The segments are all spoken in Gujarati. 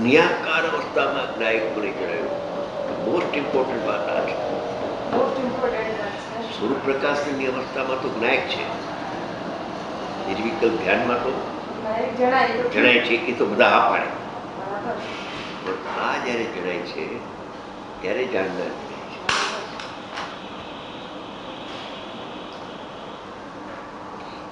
જ્ઞાકાર અવસ્થામાં જ્ઞાયક બની જણાયું. મોસ્ટ ઇમ્પોર્ટન્ટ વાત આ છે. સૂર્યપ્રકાશની અવસ્થામાં તો જ્ઞાયક છે, નિર્વિકલ્પ ધ્યાનમાં તો જણાય છે, એ તો બધા હા પાડે. પણ આ જ્યારે જણાય છે ત્યારે જાણનાર જણાય છે.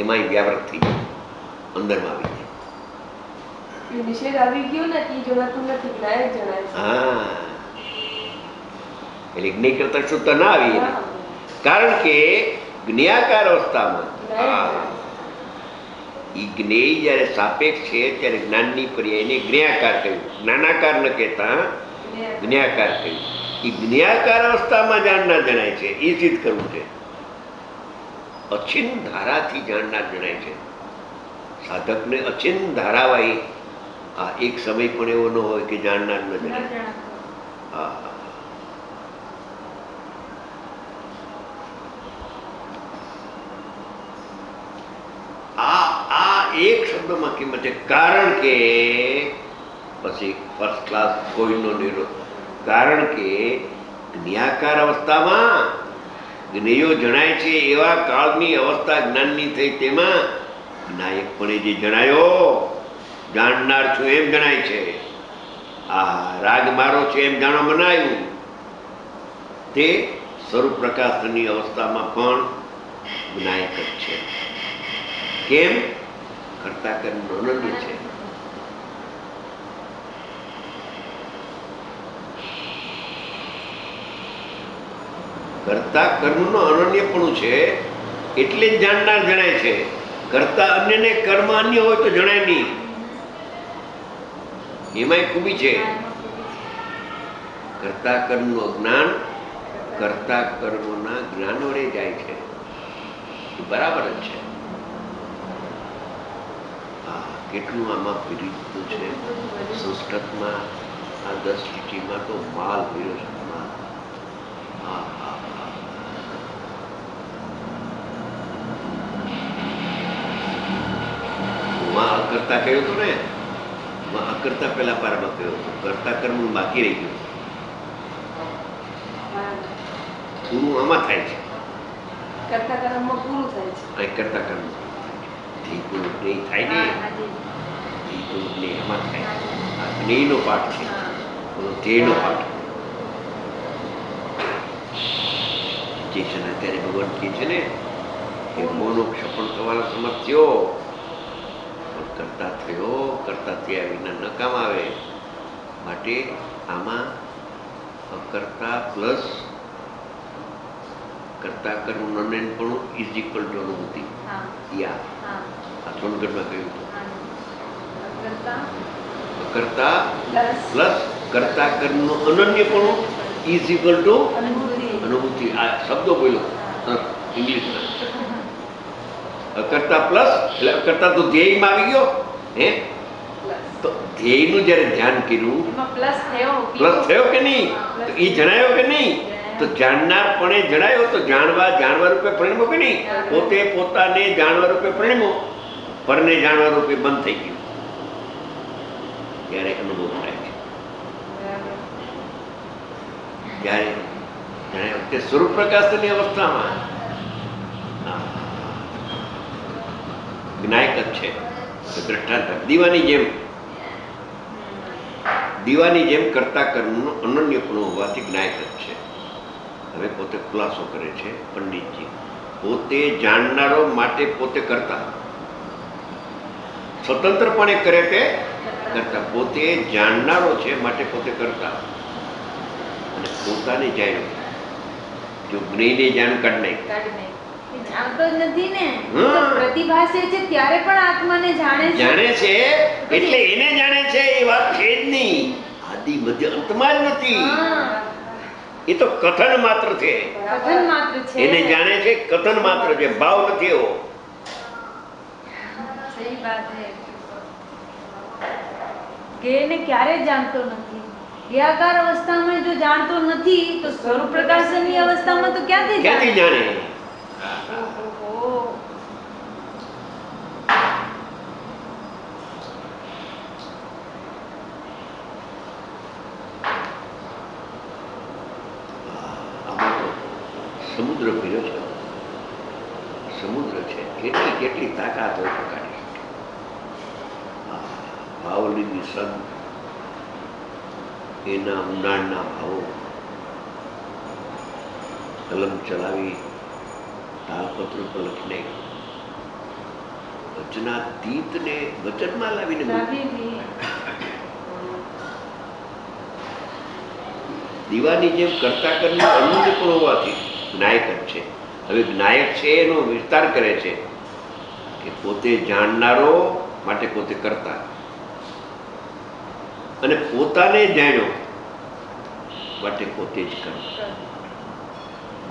એમાં વ્યાવૃત થઈ જાય, અંદરમાં આવી જાય. નિષેધ આવી ગયો ને એ જણાતું નથી, જ્ઞાયક જણાય છે. હા, એટલે જ્ઞેય કરતા શુદ્ધતા ના આવી, કારણ કે જ્ઞાકાર અવસ્થામાં ઈ જ્ઞેય જ્યારે સાપેક્ષ છે ત્યારે જ્ઞાનની પર્યાયને જ્ઞાકાર કહ્યું, જ્ઞાનાકાર ન કહેતા જ્ઞાકાર કહ્યું. એ જ્ઞાકાર અવસ્થામાં જાણનાર જણાય છે, એ સિદ્ધ કરવું છે. અછિન ધારાથી જાણનાર જણાય છે. સાધકને અછિન ધારાવાહી આ એક સમય પણ એવો ન હોય કે જાણનાર ન જણાય. હા, આ એક શબ્દમાં કિંમત છે. કારણ કે પછી ફર્સ્ટ ક્લાસ કોઈનો નિરોધ. કારણ કે જ્ઞાકાર અવસ્થામાં જ્ઞેયો જણાય છે, એવા કાળની અવસ્થા જ્ઞાનની થઈ, તેમાં જ્ઞાયકપણે જે જણાયો, જાણનાર છું એમ જણાય છે. આ રાગ મારો છે એમ જાણવા મનાયું, તે સ્વરૂપ પ્રકાશની અવસ્થામાં પણ જ્ઞાયક જ છે. કેમ? કરતા કર્મનો અનન્ય છે. કરતા કર્મનો અનન્યપણું છે એટલે જ જાણનાર જણાય છે. કરતા અન્યને કર્મ અન્ય હોય તો જણાય નહીં. એમાંય ખૂબી છે. કરતા કર્મનું અજ્ઞાન કરતા કર્મોના જ્ઞાન વડે જાય છે, એ બરાબર જ છે. કેટલું આમાં વિરુદ્ધ છે. સંસ્કૃતમાં આ 10 લીટીમાં તો માલ ભર્યો છે. અકર્તા કહ્યું હતું ને, અકર્તા પેલા પારમાં કહ્યું હતું. કરતા કર્મ બાકી રહી ગયું. પૂરું આમાં થાય છે. કરતા કર્મમાં પૂરું થાય છે. કરતા કર્મ થાય ને, એમાં થાય. આ જ્ઞેયનો પાઠ છે, ધ્યેયનો પાઠ. અત્યારે ભગવાન કહે છે ને કે મોનો ક્ષપણ થવાનો સમર્થ થયો, પણ કરતા થયો, કરતા થયા વિના ન કામ આવે. માટે આમાં અકર્તા પ્લસ કરતા કર્મ પણ ઇઝ ઇક્વલ ટુ અનુભૂતિ. આ સોનગઢમાં કહ્યું હતું. અકર્તા પ્લસ કરતા કર્મનું અનન્યપણું ઇઝ ઇક્વલ ટુ અનુભૂતિ. આ શબ્દો બોલ્યો ઇંગ્લિશમાં. અકર્તા પ્લસ એટલે અકર્તા તો ધ્યેયમાં આવી ગયો. હે, તો ધ્યેયનું જ્યારે ધ્યાન કર્યું, પ્લસ થયો કે નહીં, તો એ જણાયો કે નહીં, તો જાણનાર પણ જણાયો, તો જાણવા રૂપે પરિણમો કે નહીં. પોતે પોતાને જાણવા રૂપે પરિણમો, પરને જાણવા રૂપે બંધ થઈ ગયું. ત્યારે અનુભવ થાય છે. ત્યારે જણાય વખતે સ્વરૂપ પ્રકાશની અવસ્થામાં જ્ઞાયક જ છે. દ્રષ્ટાંત દીવાની જેમ કરતા કર્મનું અનન્યપણું હોવાથી જ્ઞાયક જ છે. હવે પોતે ખુલાસો કરે છે પંડિતજી. પોતે જાણનારો માટે પોતે કરતા, સ્વતંત્રપણે કરે તે કરતા. પોતે જાણનારો છે માટે પોતે કરતા, અને પોતાને જાણ્યું. જો જ્ઞેયને જાણ કાઢ નહીં, જાણતો જ નથી ને, પ્રતિભાસે છે ત્યારે પણ આત્માને જાણે છે, એટલે એને જાણે છે. એ વાત છે જ નહીં, આદિ મધ્ય અંતમાં જ નથી. એ તો કથન માત્ર છે. એને જાણે છે, કથન માત્ર છે, ભાવ નથી એવો. સહી વાત છે કે એને ક્યારે જાણતો નથી. ક્રિયાકાર અવસ્થામાં જો જાણતો નથી, તો સ્વરૂપ પ્રકાશનની અવસ્થામાં તો ક્યાંથી જાણે? સમુદ્ર પીર્યો છે. સમુદ્ર છે, કેટલી કેટલી તાકાત હોય તો કાઢી શકે. ભાવલીની સંત એના ઊંડાણના ભાવો કલમ ચલાવી તાલપત્ર પર લખીને વચનાતીતને વચનમાં લાવીને દીવાની જેમ કરતા કરવું અનુજ પણ હોવાથી જ્ઞાયક જ છે. હવે જ્ઞાયક છે એનો વિસ્તાર કરે છે કે પોતે જાણનારો માટે પોતે કરતા અને પોતાને જાણ્યો માટે પોતે જ કરતા.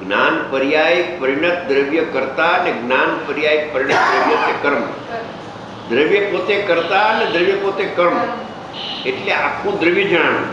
જ્ઞાન પર્યાય પરિણત દ્રવ્ય કરતા અને જ્ઞાન પર્યાય પરિણત દ્રવ્ય તે કર્મ. દ્રવ્ય પોતે કરતા અને દ્રવ્ય પોતે કર્મ, એટલે આખું દ્રવ્ય જણાવ્યું.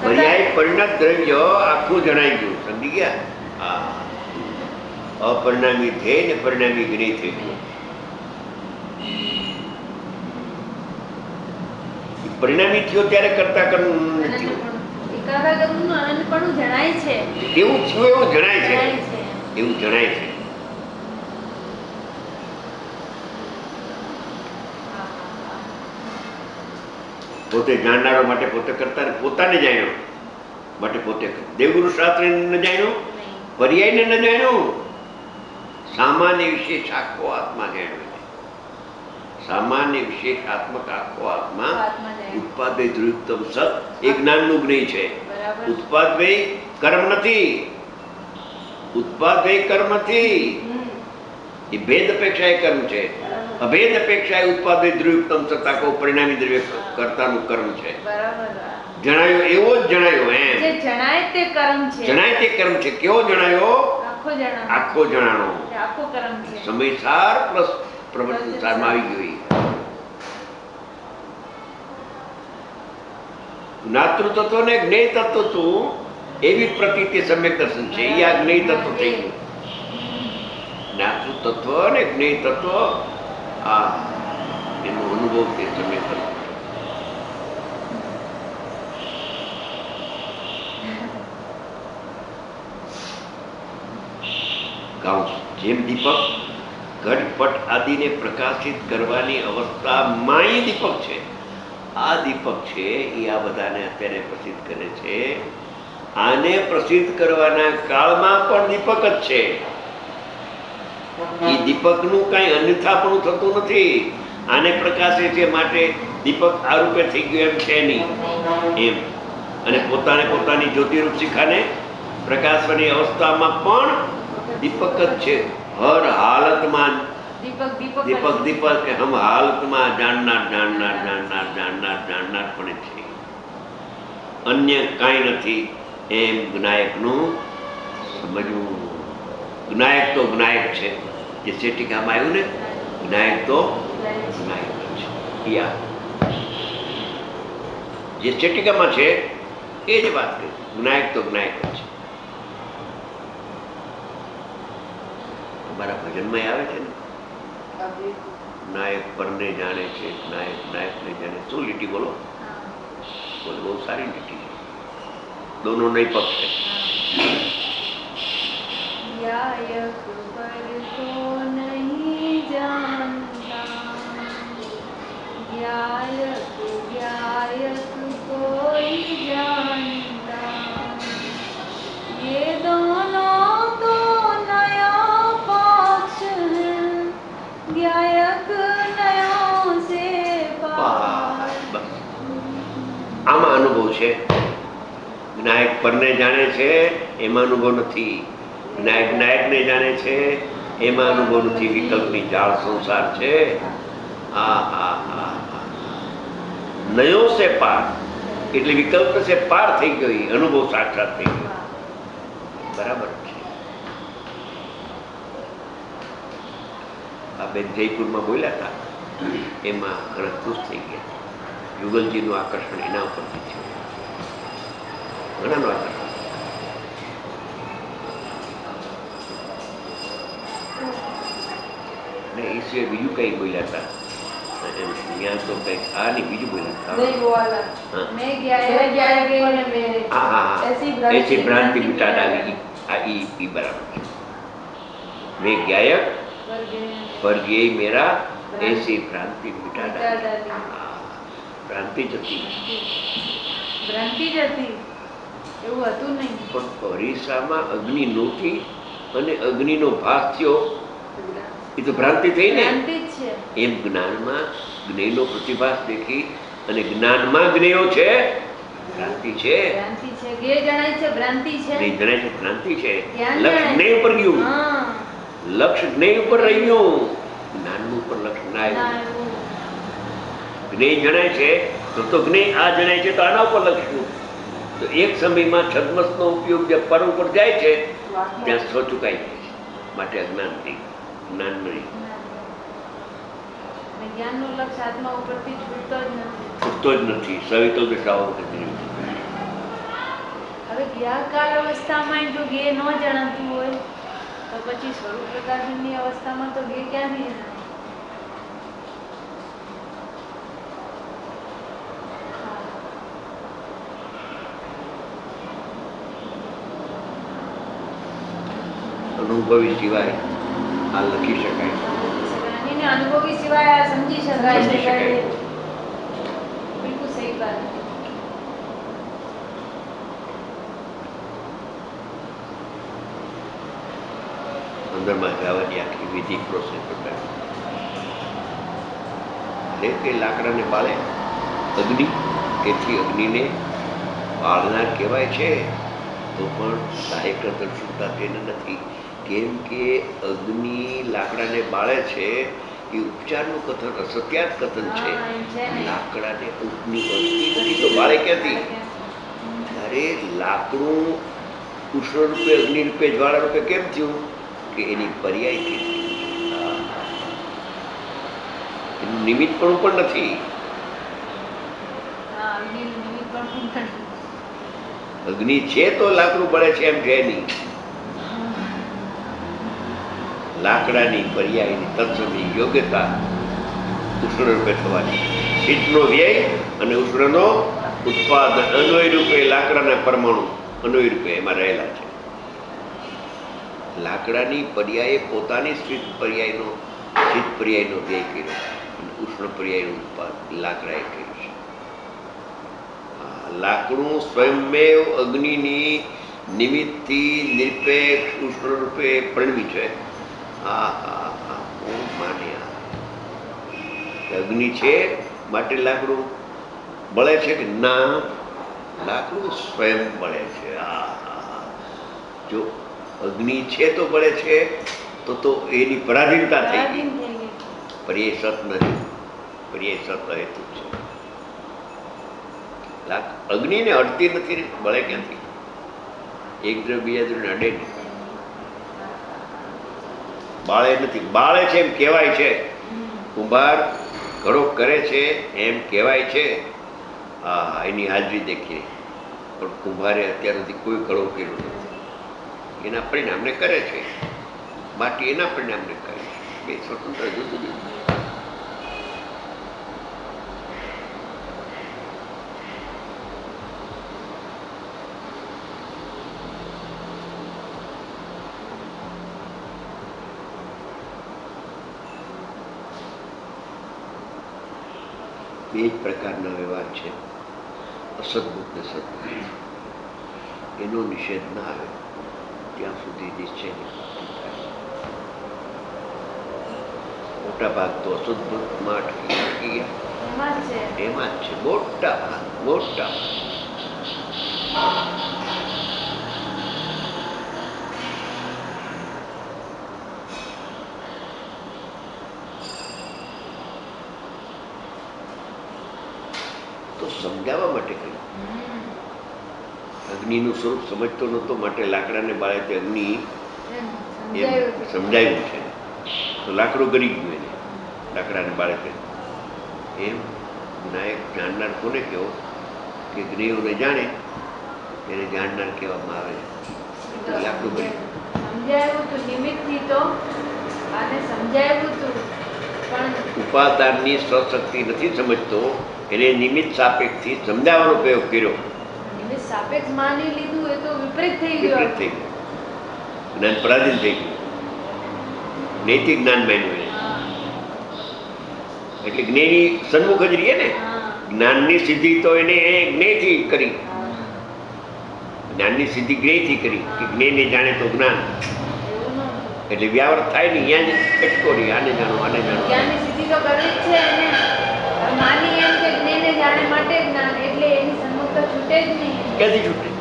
પર્યાય પરિણત દ્રવ્ય આખું જણાઈ ગયું. સમજી ગયા? હા, અપરિણામી ધ્યેય ને પરિણામી જ્ઞેય થઈ ગયું. પરિણામી થયો ત્યારે કરતા કરવું નથી એવું થયું, એવું જણાય છે, એવું જણાય છે. પોતે જાણનારો માટે પોતે કરતા, પોતાને જાણ્યો માટે પોતે. દેવગુરુ શાસ્ત્રી ન જાણ્યો, પર્યાયને ન જાણ્યો, સામાન્ય વિશેષ આખો આત્મા જાણ્યો. સામાન્ય વિશેષાત્મક આખો આત્મા ઉત્પાદય ધ્રુવતમ સત એ જ્ઞાનનું જ્ઞેય છે. ઉત્પાદય કર્મ નથી, ઉત્પાદય કર્મ નથી, એ ભેદ અપેક્ષા એ કર્મ છે. અભેદ અપેક્ષા એ ઉત્પાદય ધ્રુવતમ સત આખો પરિણામી દ્રવ્ય કર્તાનું કર્મ છે. જણાયો એવો જ જણાયો. એમ જણાય તે કર્મ છે. કેવો જણાયો? આખો જણાનો. સમયસાર પ્લસ પ્રવર્તન સારમાં આવી ગઈ. જ્ઞાતૃ તત્વ ને જ્ઞેય તત્વ તું એવી પ્રતીતિ સમ્યક દર્શન છે. એ આ જ્ઞેય તત્વ થઈ ગયું. જ્ઞાતૃ તત્વ ને જ્ઞેય તત્વ આ એનો અનુભવ તે સમ્યક તત્વ. જેમ દીપક ઘટપટ આદિને પ્રકાશિત કરવાની અવસ્થામાં દીપક છે. આ દીપક છે એ આ બધાને અત્યારે પ્રસિદ્ધ કરે છે. આને પ્રસિદ્ધ કરવાના કાળમાં પણ દીપક જ છે. એ દીપકનું કઈ અન્યથાપણું થતું નથી. આને પ્રકાશે છે માટે દીપક આ રૂપે થઈ ગયું એમ છે નહીં. એમ અને પોતાને પોતાની જ્યોતિરૂપ શિખાને પ્રકાશવાની અવસ્થામાં પણ દીપક જ છે. હર હાલતમાં દીપક દીપક હમ હાલતમાં જાણનાર જાણનાર જાણનાર જાણનાર જાણનાર પણ છે. અન્ય કાંઈ નથી એમ જ્ઞાયકનું સમજવું. જ્ઞાયક તો જ્ઞાયક છે. જે સેટિકામાં આવ્યું ને, જ્ઞાયક તો જ્ઞાયક છે. જે સેટિકામાં છે એ જ વાત કરી. જ્ઞાયક તો જ્ઞાયક છે. મારા ભજનમાં આવે છે ને, નાયક પરને જાણે છે, નાયક નાયકને જાણે. શું લીટી બોલો? બોલો, બહુ સારી લીટી છે. દોનો નહીં પક્ષ છે. આમાં અનુભવ છે. જ્ઞાયક પરને જાણે છે એમાં અનુભવ નથી. જ્ઞાયક નાયકને જાણે છે એમાં અનુભવ નથી. વિકલ્પની જાળ સંસાર છે. નયો સે પાર એટલે વિકલ્પ સે પાર થઈ ગઈ. અનુભવ સાક્ષાત થઈ ગયો. બરાબર છે. આ બેન જયપુરમાં બોલ્યા હતા, એમાં ઘણા ખુશ થઈ ગયા. યુગલજીનું આકર્ષણ એના ઉપરથી છે. ઘણાનું આકર્ષણ. ને એ સિવાય બીજું કઈ બોલ્યા હતા. ત્યાં તો કઈક આ નહીં, બીજું બોલ્યા હતા. એસી ભ્રાંતિ મિટા ડાલી. આ ઈ બરાબર છે. મેં ગાયક પર ગઈ મેરા એસી ભ્રાંતિ મિટા ડાલી. ભ્રાંતિ જ હતી, ભ્રાંતિ જ હતી, એવું હતું નહીં. પણ પરીક્ષામાં અગ્નિ નહોતી અને અગ્નિનો ભાસ થયો, એ તો ભ્રાંતિ થઈ ને. ભ્રાંતિ જ છે. એમ જ્ઞાનમાં જ્ઞેયનો પ્રતિભાસ દેખી અને જ્ઞાનમાં જ્ઞેયો છે ભ્રાંતિ છે. ભ્રાંતિ છે, જ્ઞેય જણાય છે ભ્રાંતિ છે. જ્ઞેય જણાય છે ભ્રાંતિ છે. જ્ઞાન લક્ષ જણાય. જ્ઞેય ઉપર ગયું, હા. લક્ષ જ્ઞેય ઉપર રહી ગયું, જ્ઞાનનું ઉપર લક્ષ ના ના આવ્યું. એવું. જ્ઞેય જણાય છે તો જ્ઞેય આ જણાય છે તો આના ઉપર લક્ષ ગયું. તો એક સમયમાં છદ્મસનો ઉપયોગ જે પર ઉપર જાય છે ત્યાં સ્વ ચુકાઈ જાય છે, માટે અજ્ઞાનથી જ્ઞાન નહીં. અને જ્ઞાનનું લક્ષ આત્મા ઉપરથી છૂટતો જ નથી. છૂટતો જ નથી. સવિતો દિશાઓ નથી. હવે જ્ઞાકાર અવસ્થામાં જો જ્ઞેય ન જણાતું હોય તો પછી સ્વરૂપ પ્રકાશનની અવસ્થામાં તો જ્ઞેય ક્યાંથી જણાય? અનુભવી સિવાય આ લખી શકાય, અને અનુભવી સિવાય આ સમજી શકાય. સમજી શકાય. બિલકુલ સહી વાત. અંદરમાં જવાની આખી વિધિ પ્રોસેસ બતાવી. તે લાકડાને બાળે અગ્નિ, તેથી અગ્નિને બાળનાર કહેવાય છે, તો પણ સહાયક દર્શનતા તેને નથી. કેમ કે અગ્નિ લાકડાને બાળે છે એ ઉપચારનું કથન, અસત્યાત કથન છે. હા, એમ છે ને. લાકડાને અગ્નિ બળતી નથી તો બાળે ક્યાંથી? ત્યારે લાકડું ઉષ્ણ રૂપે, અગ્નિ રૂપે, જ્વાળા રૂપે કેમ થયું? કે એની પર્યાયથી એનું નિમિત્તપણું પણ નથી. હા, અગ્નિનું નિમિત્ત પણ નથી. અગ્નિ છે તો લાકડું બળે છે એમ છે નહીં. લાકડાની પર્યાયની તત્સમની યોગ્યતા ઉષ્ણ રૂપે થવાની, શીતનો વ્યય અને ઉષ્ણનો ઉત્પાદન અન્વય રૂપે લાકડાના પરમાણુ અન્વય રૂપે એમાં રહેલા છે. લાકડાની પર્યાયે પોતાની શીત પર્યાયનો વ્યય કર્યો અને ઉષ્ણ પર્યાયનું ઉત્પાદન લાકડાએ કર્યું છે. લાકડું સ્વયંમેવ અગ્નિની નિમિત્તથી નિરપેક્ષ ઉષ્ણ રૂપે પરિણમી છે. માન્યા અગ્નિ છે માટે લાકડું બળે છે કે ના? લાકડું સ્વયં બળે છે. જો અગ્નિ છે તો બળે છે તો એની પરાધીનતા થઈ ગઈ. પર્યાય સત નથી, પર્યાય સત હેતુ છે. અગ્નિને અડતી નથી, બળે ક્યાંથી? એક દ્રવ્ય બીજા દ્રવ્યને અડે નહીં, બાળે નથી. બાળે છે એમ કહેવાય છે, કુંભાર ઘડો કરે છે એમ કહેવાય છે. એની હાજરી દેખીએ, પણ કુંભારે અત્યાર સુધી કોઈ ઘડો કર્યો નથી. એના પરિણામને કરે છે, માટી એના પરિણામને કરે છે. બે સ્વતંત્ર જુદું જુદું. બે જ પ્રકારના વ્યવહાર છે, અસદબુદ્ધ ને સદબુદ્ધ. એનો નિષેધ ના આવે ત્યાં સુધી નિશ્ચયની પ્રાપ્તિ થાય. મોટા ભાગ તો અસદબુદ્ધમાં અટકી ગયા, એમાં જ છે મોટા ભાગ. તો સમજાવવા માટે કહ્યું. અગ્નિનું સ્વરૂપ સમજતો નહોતો, માટે લાકડાને બાળે તે અગ્નિ સમજાયું છે. તો લાકડું ગરી ગયું એને, લાકડાને બાળે તે. એમ નાયક જાણનાર કોને કહેવો? કે જ્ઞેયોને જાણે એને જાણનાર કહેવામાં આવે. લાકડું ગરી સમજાયું તો નિમિત્તથી તો આને સમજાયું હતું, પણ ઉપાદાનની સ્વશક્તિ નથી સમજતો, એને નિમિત્ત સાપેક્ષથી સમજાવવાનો પ્રયોગ કર્યો. નિમિત્ત સાપેક્ષ માની લીધું, એ તો વિપરીત થઈ ગયો. વિપરીત થઈ ગયો. જ્ઞાન પરાધીન થઈ ગયું, નૈતિક જ્ઞાન માન્યું એને. એટલે જ્ઞેની સન્મુખ જ રહીએ ને. જ્ઞાનની સિદ્ધિ તો એને જ્ઞેયથી કરી, જ્ઞાનની સિદ્ધિ જ્ઞેયથી કરી કે જ્ઞેયને જાણે તો જ્ઞાન. એટલે વ્યાવર્ત થાય ને અહીંયા જ અટકો રહી, આને જાણો આને જાણો. જ્ઞાનની સિદ્ધિ તો કરવી જ છે એને. માની એમ કે જ્ઞેયને જાણે માટે જ્ઞાન, એટલે એની સન્મુખતા છૂટે જ નહીં. ક્યાંથી છૂટે?